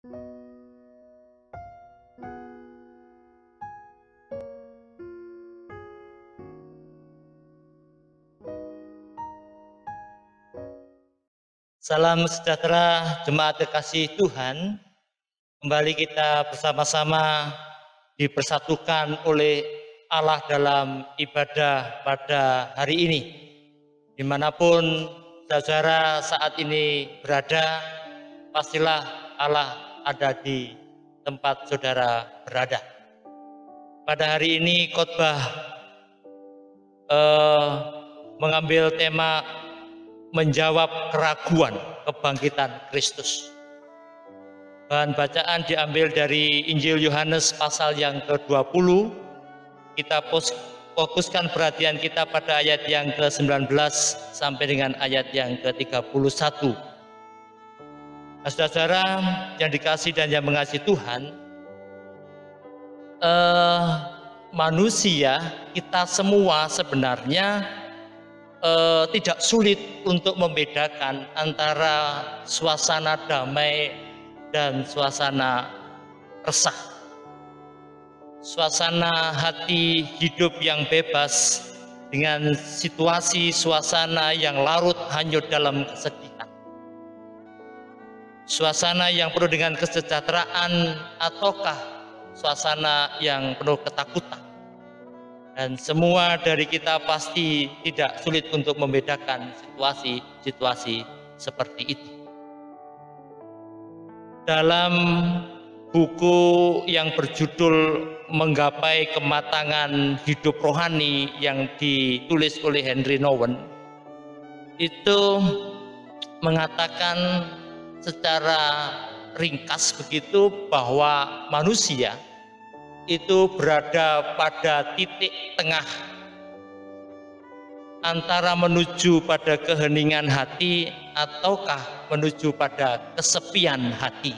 Salam sejahtera jemaat kekasih Tuhan. Kembali kita bersama-sama dipersatukan oleh Allah dalam ibadah pada hari ini. Dimanapun saudara saat ini berada, pastilah Allah ada di tempat saudara berada. Pada hari ini khotbah mengambil tema menjawab keraguan kebangkitan Kristus. Bahan bacaan diambil dari Injil Yohanes pasal yang ke-20. Kita fokuskan perhatian kita pada ayat yang ke-19 sampai dengan ayat yang ke-31. Saudara-saudara yang dikasihi dan yang mengasihi Tuhan, manusia kita semua sebenarnya tidak sulit untuk membedakan antara suasana damai dan suasana resah. Suasana hati hidup yang bebas dengan situasi suasana yang larut hanyut dalam kesedihan. Suasana yang penuh dengan kesejahteraan ataukah suasana yang penuh ketakutan. Dan semua dari kita pasti tidak sulit untuk membedakan situasi-situasi seperti itu. Dalam buku yang berjudul Menggapai Kematangan Hidup Rohani yang ditulis oleh Henry Nouwen, itu mengatakan secara ringkas begitu bahwa manusia itu berada pada titik tengah antara menuju pada keheningan hati ataukah menuju pada kesepian hati.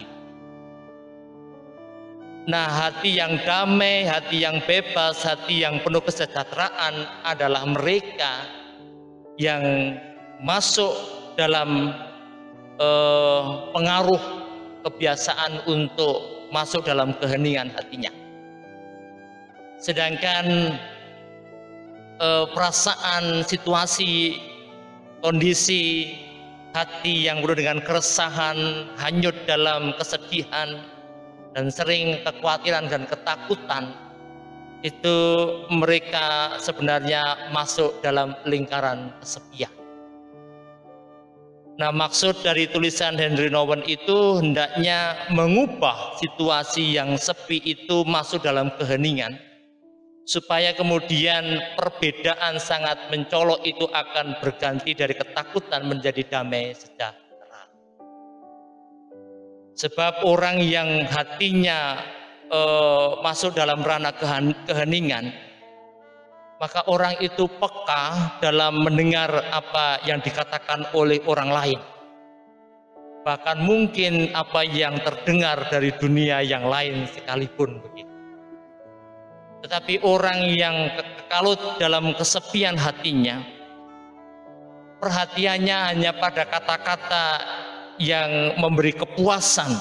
Nah, hati yang damai, hati yang bebas, hati yang penuh kesejahteraan adalah mereka yang masuk dalam pengaruh kebiasaan untuk masuk dalam keheningan hatinya. Sedangkan perasaan, situasi, kondisi hati yang penuh dengan keresahan, hanyut dalam kesedihan, dan sering kekhawatiran dan ketakutan, itu mereka sebenarnya masuk dalam lingkaran kesepian. Nah, maksud dari tulisan Henry Nouwen itu hendaknya mengubah situasi yang sepi itu masuk dalam keheningan, supaya kemudian perbedaan sangat mencolok itu akan berganti dari ketakutan menjadi damai sejahtera. Sebab orang yang hatinya masuk dalam ranah keheningan, maka orang itu peka dalam mendengar apa yang dikatakan oleh orang lain. Bahkan mungkin apa yang terdengar dari dunia yang lain sekalipun begitu. Tetapi orang yang kekalut dalam kesepian hatinya, perhatiannya hanya pada kata-kata yang memberi kepuasan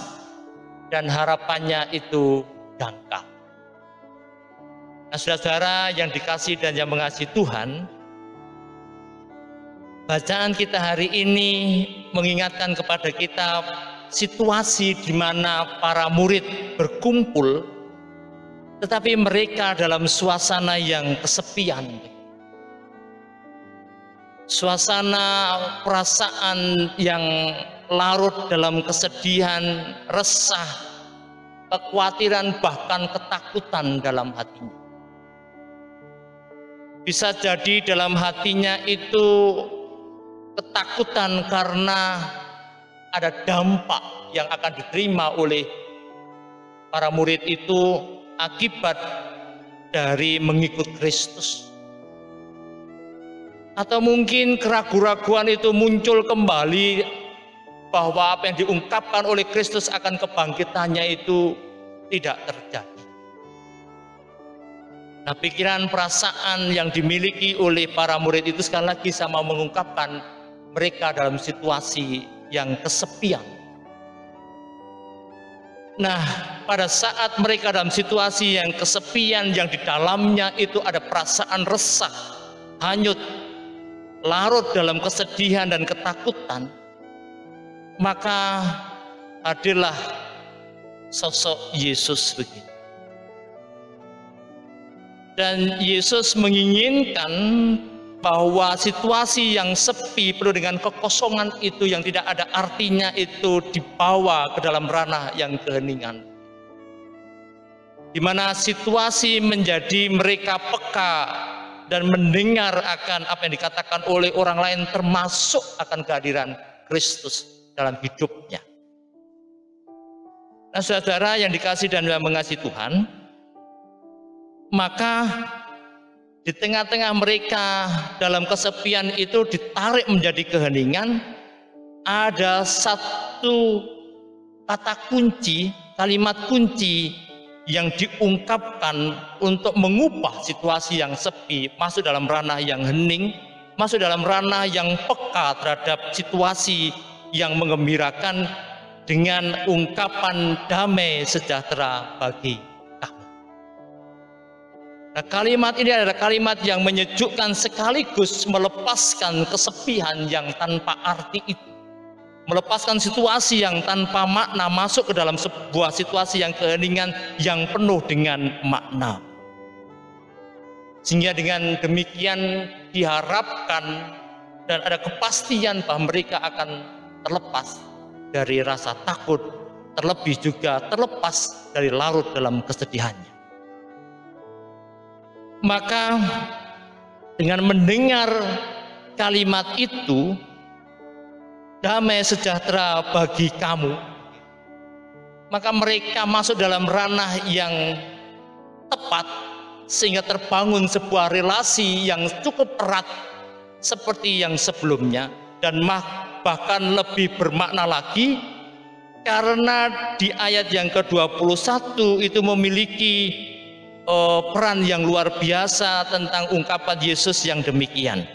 dan harapannya itu dangkal. Nah, saudara-saudara yang dikasihi dan yang mengasihi Tuhan, bacaan kita hari ini mengingatkan kepada kita situasi di mana para murid berkumpul, tetapi mereka dalam suasana yang kesepian. Suasana perasaan yang larut dalam kesedihan, resah, kekhawatiran, bahkan ketakutan dalam hatinya. Bisa jadi dalam hatinya itu ketakutan karena ada dampak yang akan diterima oleh para murid itu akibat dari mengikut Kristus. Atau mungkin keraguan-raguan itu muncul kembali bahwa apa yang diungkapkan oleh Kristus akan kebangkitannya itu tidak terjadi. Nah, pikiran perasaan yang dimiliki oleh para murid itu sekali lagi sama mengungkapkan mereka dalam situasi yang kesepian. Nah, pada saat mereka dalam situasi yang kesepian, yang di dalamnya itu ada perasaan resah, hanyut, larut dalam kesedihan dan ketakutan, maka hadirlah sosok Yesus begitu. Dan Yesus menginginkan bahwa situasi yang sepi penuh dengan kekosongan itu, yang tidak ada artinya itu, dibawa ke dalam ranah yang keheningan, di mana situasi menjadi mereka peka dan mendengar akan apa yang dikatakan oleh orang lain, termasuk akan kehadiran Kristus dalam hidupnya. Nah, saudara yang dikasihi dan yang mengasihi Tuhan, maka di tengah-tengah mereka dalam kesepian itu ditarik menjadi keheningan, ada satu kata kunci, kalimat kunci yang diungkapkan untuk mengubah situasi yang sepi masuk dalam ranah yang hening, masuk dalam ranah yang peka terhadap situasi yang menggembirakan, dengan ungkapan damai sejahtera bagi kamu. Nah, kalimat ini adalah kalimat yang menyejukkan sekaligus melepaskan kesepian yang tanpa arti itu, melepaskan situasi yang tanpa makna, masuk ke dalam sebuah situasi yang keheningan yang penuh dengan makna. Sehingga dengan demikian diharapkan dan ada kepastian bahwa mereka akan terlepas dari rasa takut, terlebih juga terlepas dari larut dalam kesedihannya. Maka dengan mendengar kalimat itu, damai sejahtera bagi kamu, maka mereka masuk dalam ranah yang tepat, sehingga terbangun sebuah relasi yang cukup erat seperti yang sebelumnya, dan bahkan lebih bermakna lagi, karena di ayat yang ke-21 itu memiliki peran yang luar biasa tentang ungkapan Yesus yang demikian.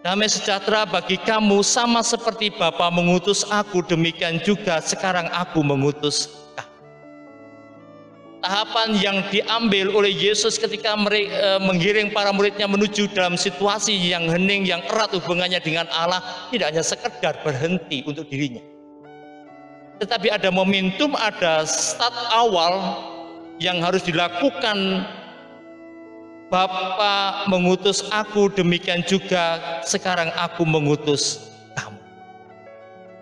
Damai sejahtera bagi kamu, sama seperti Bapa mengutus aku, demikian juga sekarang aku mengutus kamu. Tahapan yang diambil oleh Yesus ketika menggiring para muridnya menuju dalam situasi yang hening, yang erat hubungannya dengan Allah, tidak hanya sekedar berhenti untuk dirinya, tetapi ada momentum, ada start awal yang harus dilakukan. Bapa mengutus aku, demikian juga sekarang aku mengutus kamu.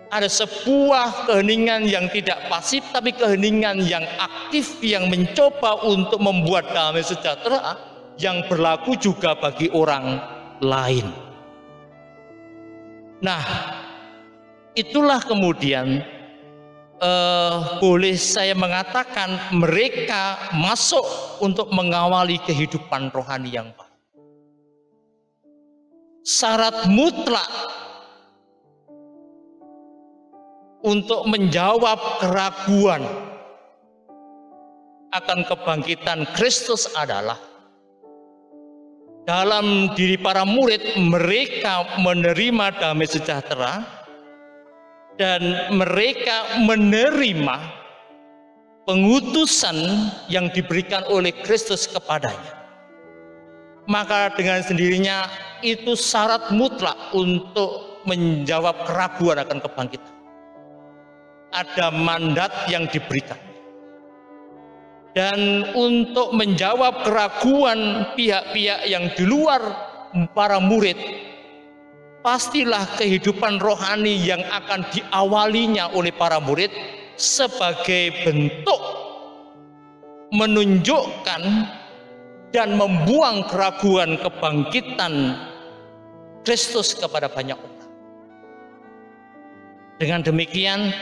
Ada sebuah keheningan yang tidak pasif, tapi keheningan yang aktif, yang mencoba untuk membuat damai sejahtera yang berlaku juga bagi orang lain. Nah, itulah kemudian boleh saya mengatakan mereka masuk untuk mengawali kehidupan rohani yang baru. Syarat mutlak untuk menjawab keraguan akan kebangkitan Kristus adalah dalam diri para murid, mereka menerima damai sejahtera dan mereka menerima pengutusan yang diberikan oleh Kristus kepadanya. Maka dengan sendirinya itu syarat mutlak untuk menjawab keraguan akan kebangkitan. Ada mandat yang diberikan, dan untuk menjawab keraguan pihak-pihak yang di luar para murid, pastilah kehidupan rohani yang akan diawalinya oleh para murid sebagai bentuk menunjukkan dan membuang keraguan kebangkitan Kristus kepada banyak orang. Dengan demikian,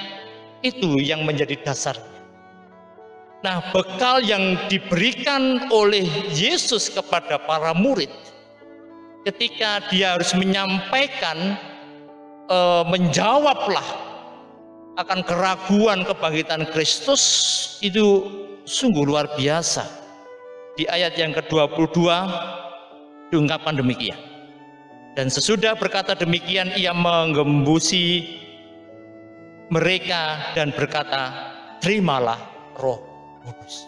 itu yang menjadi dasarnya. Nah, bekal yang diberikan oleh Yesus kepada para murid ketika dia harus menyampaikan, menjawablah akan keraguan kebangkitan Kristus, itu sungguh luar biasa. Di ayat yang ke-22 diungkapkan demikian. Dan sesudah berkata demikian, ia menggembusi mereka dan berkata, terimalah Roh Kudus.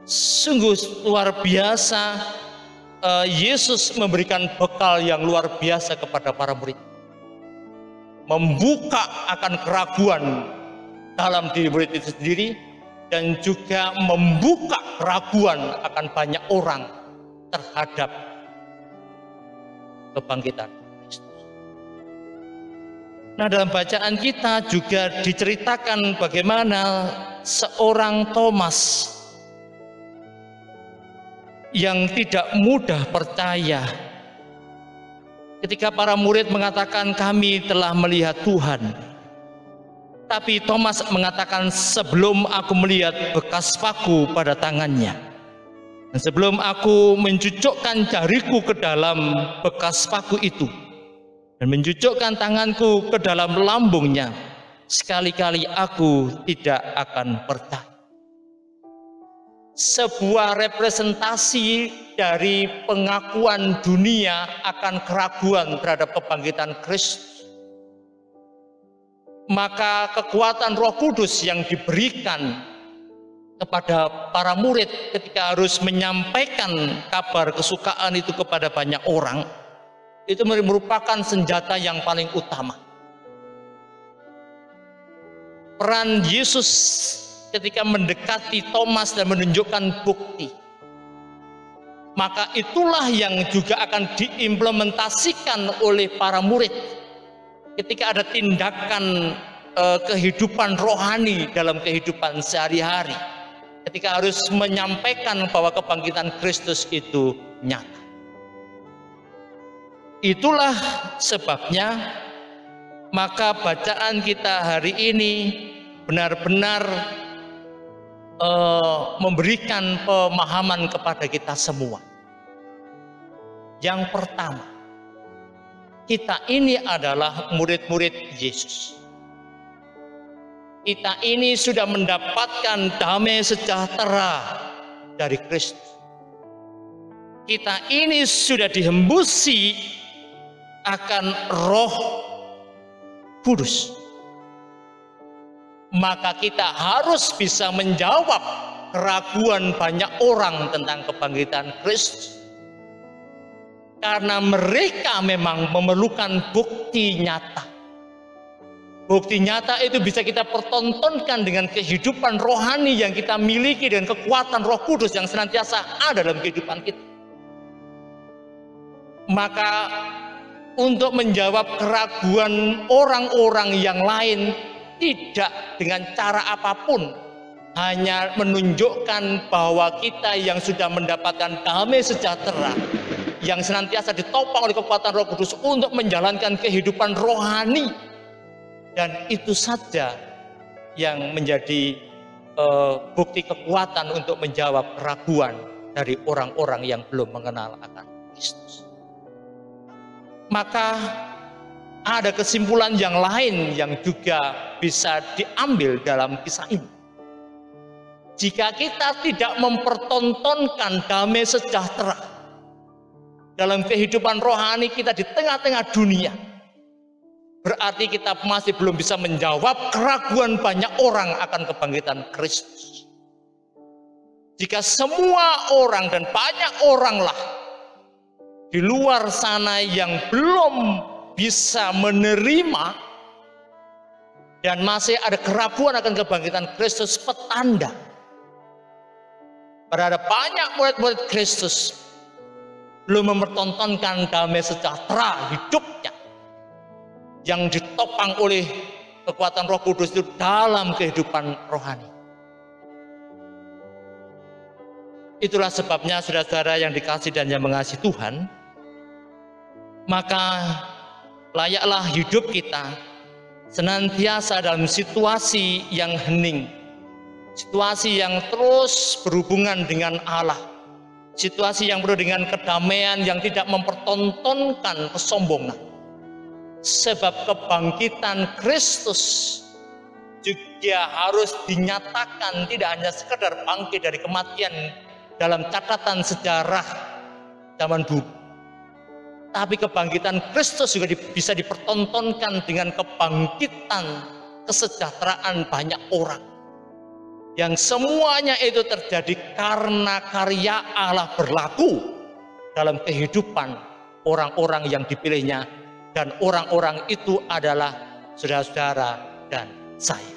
Sungguh luar biasa, Yesus memberikan bekal yang luar biasa kepada para murid. Membuka akan keraguan dalam diri murid itu sendiri, dan juga membuka keraguan akan banyak orang terhadap kebangkitan Kristus. Nah, dalam bacaan kita juga diceritakan bagaimana seorang Thomas yang tidak mudah percaya ketika para murid mengatakan kami telah melihat Tuhan. Tapi Thomas mengatakan, sebelum aku melihat bekas paku pada tangannya, dan sebelum aku mencucukkan jariku ke dalam bekas paku itu, dan mencucukkan tanganku ke dalam lambungnya, sekali-kali aku tidak akan percaya. Sebuah representasi dari pengakuan dunia akan keraguan terhadap kebangkitan Kristus. Maka kekuatan Roh Kudus yang diberikan kepada para murid ketika harus menyampaikan kabar kesukaan itu kepada banyak orang, itu merupakan senjata yang paling utama. Peran Yesus ketika mendekati Thomas dan menunjukkan bukti, maka itulah yang juga akan diimplementasikan oleh para murid ketika ada tindakan kehidupan rohani dalam kehidupan sehari-hari, ketika harus menyampaikan bahwa kebangkitan Kristus itu nyata. Itulah sebabnya maka bacaan kita hari ini benar-benar memberikan pemahaman kepada kita semua. Yang pertama, kita ini adalah murid-murid Yesus. Kita ini sudah mendapatkan damai sejahtera dari Kristus. Kita ini sudah dihembusi akan Roh Kudus. Maka kita harus bisa menjawab keraguan banyak orang tentang kebangkitan Kristus, karena mereka memang memerlukan bukti nyata. Bukti nyata itu bisa kita pertontonkan dengan kehidupan rohani yang kita miliki, dengan kekuatan Roh Kudus yang senantiasa ada dalam kehidupan kita. Maka untuk menjawab keraguan orang-orang yang lain, tidak dengan cara apapun, hanya menunjukkan bahwa kita yang sudah mendapatkan damai sejahtera, yang senantiasa ditopang oleh kekuatan Roh Kudus untuk menjalankan kehidupan rohani, dan itu saja yang menjadi bukti kekuatan untuk menjawab keraguan dari orang-orang yang belum mengenal akan Kristus. Maka ada kesimpulan yang lain yang juga bisa diambil dalam kisah ini. Jika kita tidak mempertontonkan damai sejahtera dalam kehidupan rohani kita di tengah-tengah dunia, berarti kita masih belum bisa menjawab keraguan banyak orang akan kebangkitan Kristus. Jika semua orang dan banyak oranglah di luar sana yang belum bisa menerima dan masih ada keraguan akan kebangkitan Kristus, petanda pada ada banyak murid-murid Kristus belum mempertontonkan damai sejahtera hidupnya yang ditopang oleh kekuatan Roh Kudus itu dalam kehidupan rohani. Itulah sebabnya saudara-saudara yang dikasihi dan yang mengasihi Tuhan, maka layaklah hidup kita senantiasa dalam situasi yang hening, situasi yang terus berhubungan dengan Allah, situasi yang penuh dengan kedamaian yang tidak mempertontonkan kesombongan. Sebab kebangkitan Kristus juga harus dinyatakan, tidak hanya sekedar bangkit dari kematian dalam catatan sejarah zaman dulu, tapi kebangkitan Kristus juga bisa dipertontonkan dengan kebangkitan kesejahteraan banyak orang. Yang semuanya itu terjadi karena karya Allah berlaku dalam kehidupan orang-orang yang dipilihnya. Dan orang-orang itu adalah saudara-saudara dan saya.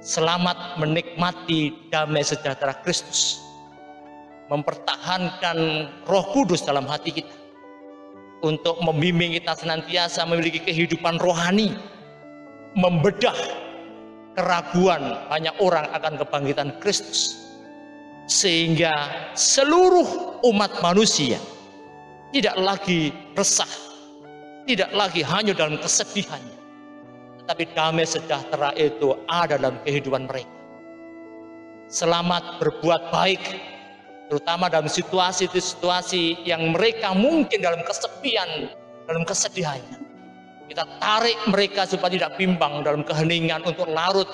Selamat menikmati damai sejahtera Kristus. Mempertahankan Roh Kudus dalam hati kita. Untuk membimbing kita senantiasa memiliki kehidupan rohani. Membedah keraguan banyak orang akan kebangkitan Kristus. Sehingga seluruh umat manusia tidak lagi resah, tidak lagi hanya dalam kesedihannya, tetapi damai sejahtera itu ada dalam kehidupan mereka. Selamat berbuat baik, terutama dalam situasi-situasi yang mereka mungkin dalam kesepian, dalam kesedihannya. Kita tarik mereka supaya tidak bimbang dalam keheningan untuk larut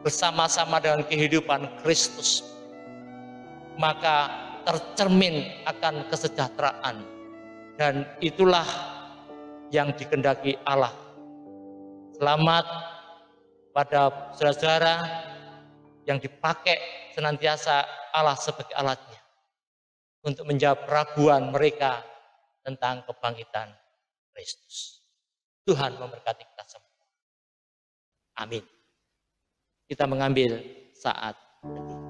bersama-sama dengan kehidupan Kristus. Maka tercermin akan kesejahteraan, dan itulah yang dikehendaki Allah. Selamat pada saudara-saudara yang dipakai senantiasa Allah sebagai alatnya untuk menjawab keraguan mereka tentang kebangkitan Kristus. Tuhan memberkati kita semua. Amin. Kita mengambil saat detik.